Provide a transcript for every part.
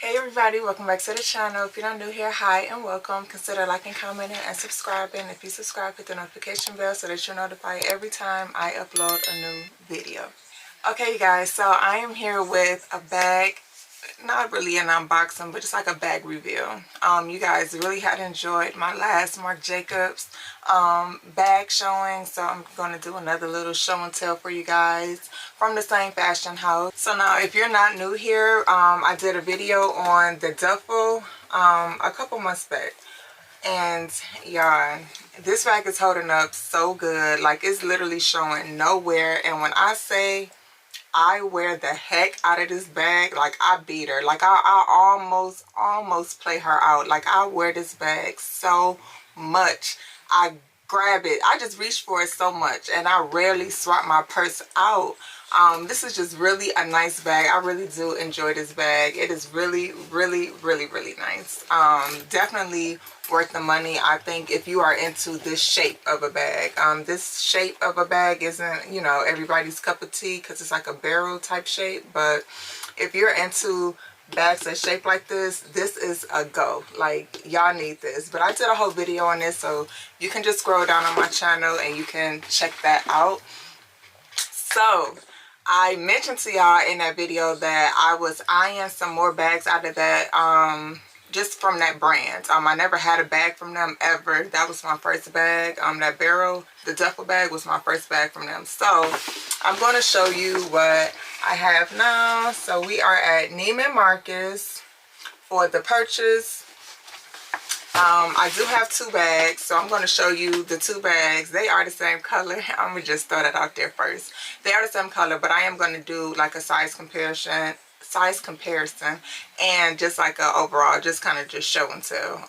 Hey everybody, welcome back to the channel. If you're not new here, hi and welcome. Consider liking, commenting, and subscribing. If you subscribe, hit the notification bell so that you're notified every time I upload a new video. Okay you guys, so I am here with a bag, not really an unboxing, but just like a bag review. You guys really had enjoyed my last Marc Jacobs bag showing, so I'm going to do another little show and tell for you guys from the same fashion house. So now if you're not new here, I did a video on the duffel a couple months back, and y'all, this bag is holding up so good. Like, it's literally showing nowhere, and when I say I wear the heck out of this bag, like I beat her, like I almost play her out. Like, I wear this bag so much. I grab it, I just reach for it so much, and I rarely swap my purse out. This is just really a nice bag. I really do enjoy this bag. It is really nice. Definitely worth the money. I think if you are into this shape of a bag, this shape of a bag isn't, you know, everybody's cup of tea because it's like a barrel type shape, but if you're into bags that shape like this is a go. Like, y'all need this. But I did a whole video on this, so you can just scroll down on my channel and you can check that out. So I mentioned to y'all in that video that I was eyeing some more bags out of that, just from that brand. I never had a bag from them ever. That was my first bag. That barrel, the duffel bag, was my first bag from them. So I'm going to show you what I have now. So we are at Neiman Marcus for the purchase. I do have two bags, so I'm going to show you the two bags. They are the same color. I'm going to just throw that out there first. They are the same color, but I am going to do like a size comparison and just like a overall, just kind of just show and tell.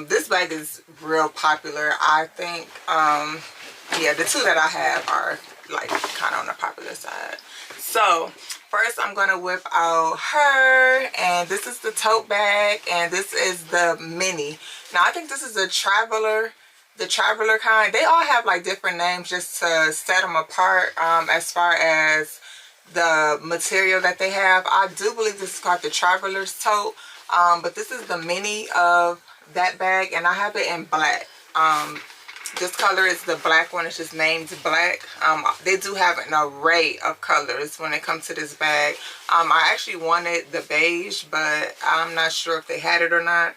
This bag is real popular. I think, yeah, the two that I have are like kind of on the popular side. So first I'm going to whip out her, and this is the tote bag, and this is the mini. Now I think this is a traveler, the traveler kind. They all have like different names just to set them apart as far as the material that they have. I do believe this is called the traveler's tote, but this is the mini of that bag, and I have it in black. This color is the black one. It's just named black. They do have an array of colors when it comes to this bag. I actually wanted the beige, but I'm not sure if they had it or not.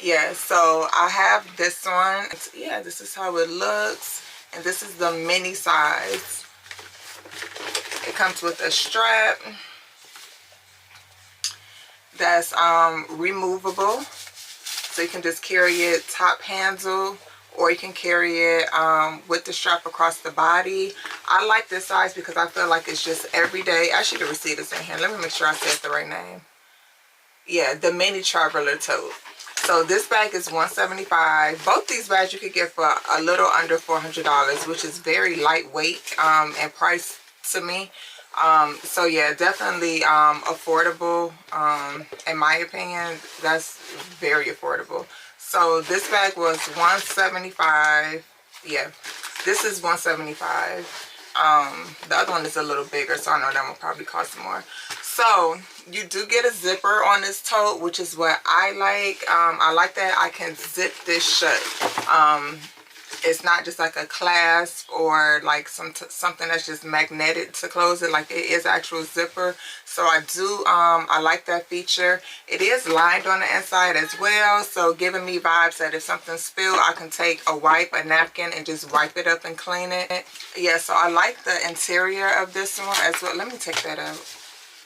Yeah, so I have this one. Yeah, this is how it looks, and this is the mini size. It comes with a strap that's removable, so you can just carry it top handle, or you can carry it with the strap across the body. I like this size because I feel like it's just everyday. Actually, the receipt is in here. Let me make sure I said the right name. Yeah, the mini traveler tote. So this bag is $175. Both these bags you could get for a little under $400, which is very lightweight and priced to me. So yeah, definitely affordable. In my opinion, that's very affordable. So this bag was $175. Yeah, this is $175. The other one is a little bigger, so I know that one probably cost more. So you do get a zipper on this tote, which is what I like. I like that I can zip this shut. It's not just like a clasp or like something that's just magnetic to close it. Like, it is actual zipper. So I like that feature. It is lined on the inside as well, so giving me vibes that if something spilled, I can take a wipe, a napkin, and just wipe it up and clean it. Yeah, so I like the interior of this one as well. Let me take that out.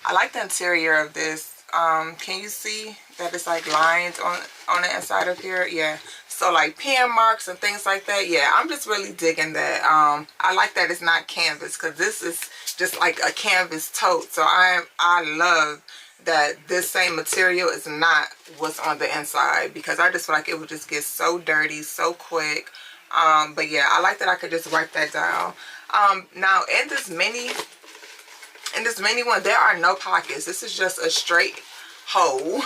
I like the interior of this. Can you see that it's like lines on the inside of here? Yeah, so like pen marks and things like that. Yeah, I'm just really digging that. I like that it's not canvas, because this is just like a canvas tote. So I love that this same material is not what's on the inside, because I just feel like it would just get so dirty so quick. But yeah, I like that I could just wipe that down. Now in this mini one, there are no pockets. This is just a straight hole.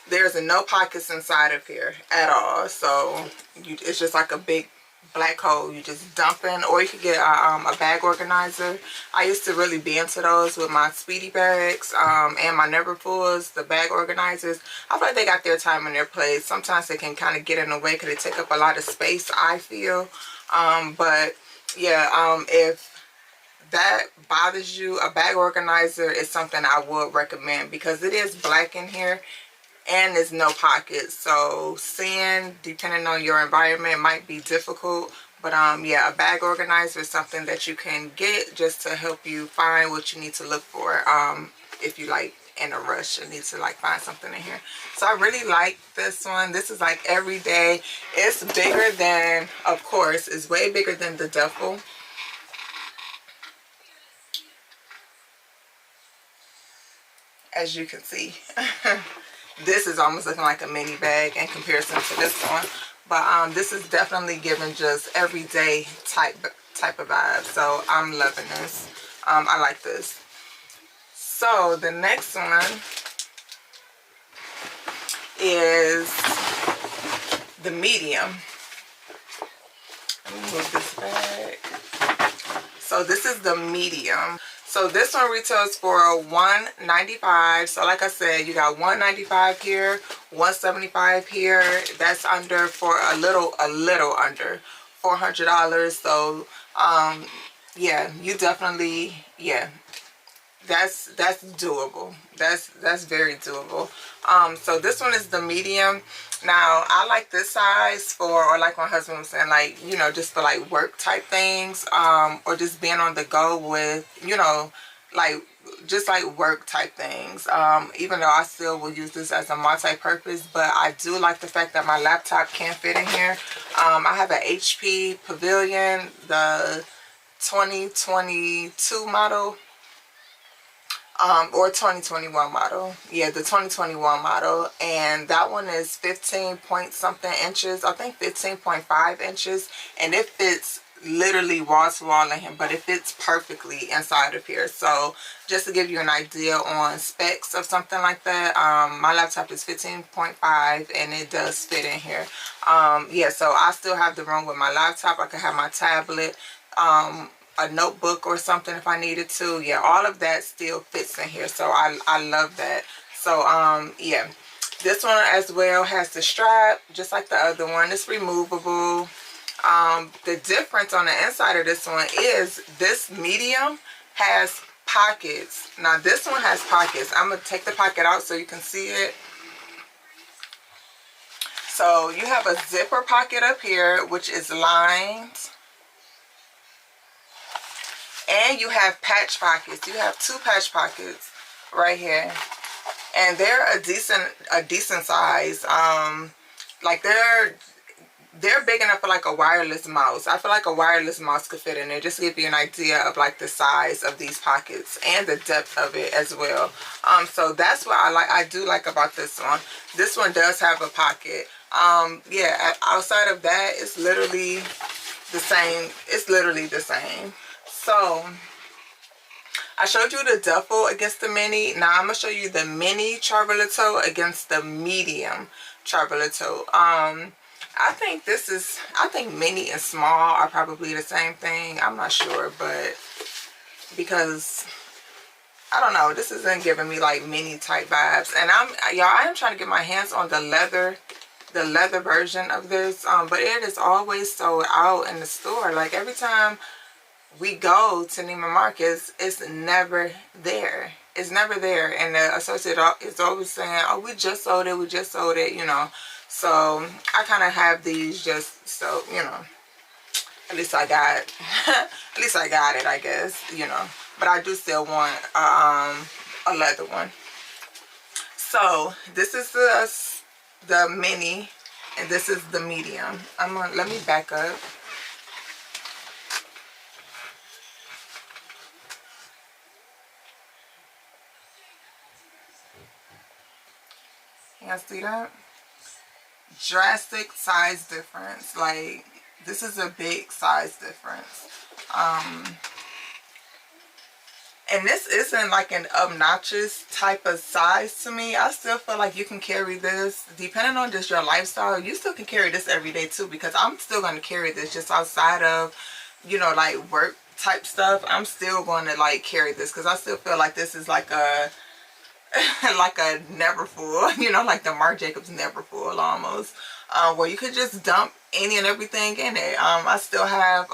There's no pockets inside of here at all. So it's just like a big black hole. You just dump in, or you could get a bag organizer. I used to really be into those with my Speedy bags and my Neverfuls, the bag organizers. I feel like they got their time and their place. Sometimes they can kind of get in the way because they take up a lot of space, I feel. But yeah, if that bothers you, a bag organizer is something I would recommend because it is black in here and there's no pockets, so seeing, depending on your environment, might be difficult. But yeah, a bag organizer is something that you can get just to help you find what you need to look for if you like in a rush and need to like find something in here. So I really like this one. This is like everyday. It's bigger than, of course, it's way bigger than the duffel. As you can see. This is almost looking like a mini bag in comparison to this one. But this is definitely giving just everyday type of vibe. So I'm loving this. I like this. So the next one is the medium. Let me move this back. So this is the medium. So this one retails for $195. So like I said, you got $195 here, $175 here. That's under for a little under $400. So yeah, you definitely, yeah, that's doable. That's very doable. So this one is the medium. Now I like this size for, or like my husband was saying, like, you know, just for like work type things, or just being on the go with, you know, like just like work type things. Even though I still will use this as a multi-purpose, but I do like the fact that my laptop can fit in here. I have an HP Pavilion, the 2022 model. Or 2021 model. Yeah, the 2021 model. And that one is 15 point something inches. I think 15.5 inches. And it fits literally wall to wall in here, but it fits perfectly inside of here. So just to give you an idea on specs of something like that, my laptop is 15.5 and it does fit in here. Yeah, so I still have the room with my laptop. I could have my tablet, a notebook or something if I needed to. Yeah, all of that still fits in here, so I love that. So yeah, this one as well has the strap just like the other one. It's removable. The difference on the inside of this one is this medium has pockets. Now this one has pockets. I'm gonna take the pocket out so you can see it. So you have a zipper pocket up here which is lined. And you have patch pockets. You have two patch pockets right here, and they're a decent size. Like they're big enough for like a wireless mouse. I feel like a wireless mouse could fit in there. Just to give you an idea of like the size of these pockets and the depth of it as well. So that's what I do like about this one. This one does have a pocket. Yeah, outside of that, it's literally the same. It's literally the same. So I showed you the duffel against the mini. Now I'm gonna show you the mini traveler against the medium traveler. I think mini and small are probably the same thing. I'm not sure, but because I don't know, this isn't giving me like mini type vibes. And I am trying to get my hands on the leather version of this, but it is always sold out in the store. Like every time we go to Neiman Marcus, it's never there. It's never there. And the associate is always saying, oh, we just sold it, you know. So I kind of have these just so, you know, at least I got at least I got it, I guess, you know. But I do still want a leather one. So this is the mini and this is the medium. Let me back up. You guys see that? Drastic size difference. Like, this is a big size difference. And this isn't like an obnoxious type of size to me. I still feel like you can carry this, depending on just your lifestyle, you still can carry this every day too, because I'm still going to carry this just outside of, you know, like work type stuff. I'm still going to like carry this because I still feel like this is like a like a never full, you know, like the Marc Jacobs never full almost, where you could just dump any and everything in it. I still have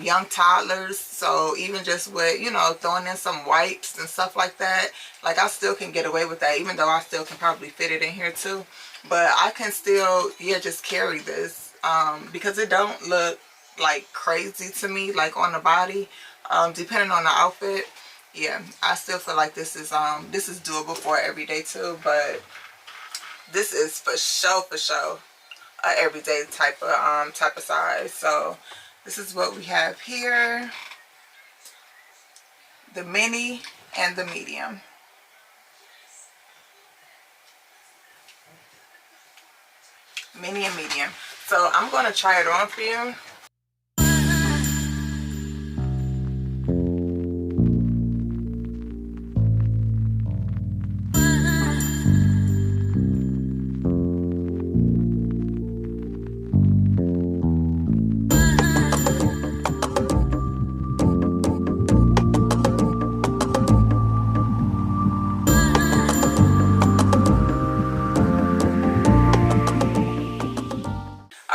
young toddlers, so even just with, you know, throwing in some wipes and stuff like that, like I still can get away with that, even though I still can probably fit it in here too. But I can still, yeah, just carry this because it don't look like crazy to me, like on the body, depending on the outfit. Yeah, I still feel like this is doable for everyday too, but this is for sure a everyday type of size. So this is what we have here: the mini and the medium. Mini and medium. So I'm going to try it on for you.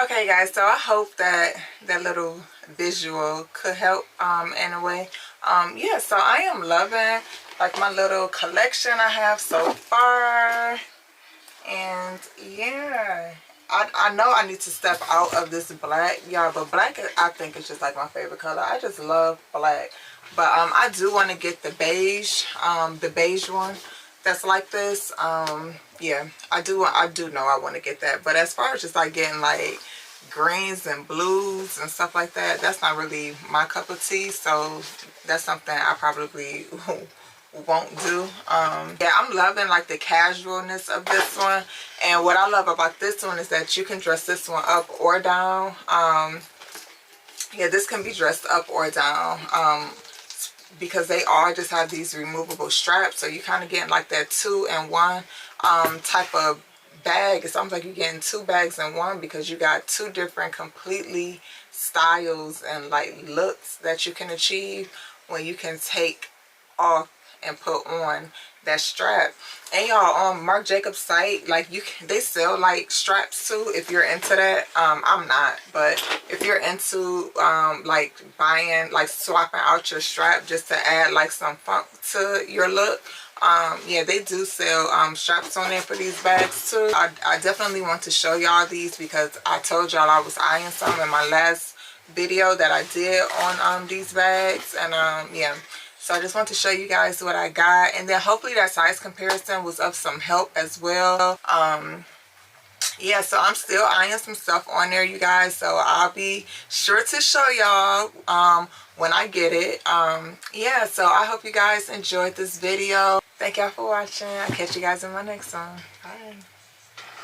Okay guys, so I hope that that little visual could help in a way. Yeah, so I am loving like my little collection I have so far. And yeah, I know I need to step out of this black, y'all, but black I think is just like my favorite color. I just love black. But I do want to get the beige one that's like this. Yeah, I do know I want to get that. But as far as just like getting like greens and blues and stuff like that, that's not really my cup of tea. So that's something I probably won't do. Yeah, I'm loving like the casualness of this one. And what I love about this one is that you can dress this one up or down. Yeah, this can be dressed up or down, because they all just have these removable straps, so you kind of getting like that 2-in-1 type of bag. It's almost like you're getting 2 bags in one, because you got 2 different completely styles and like looks that you can achieve when you can take off and put on that strap. And y'all, on Marc Jacobs site, like they sell like straps too if you're into that. I'm not, but if you're into like buying, like swapping out your strap just to add like some funk to your look, yeah, they do sell straps on there for these bags too. I definitely want to show y'all these because I told y'all I was eyeing some in my last video that I did on these bags. And yeah, so I just want to show you guys what I got, and then hopefully that size comparison was of some help as well. Yeah, so I'm still eyeing some stuff on there, you guys, so I'll be sure to show y'all when I get it. Yeah, so I hope you guys enjoyed this video. Thank y'all for watching. I'll catch you guys in my next one. Bye.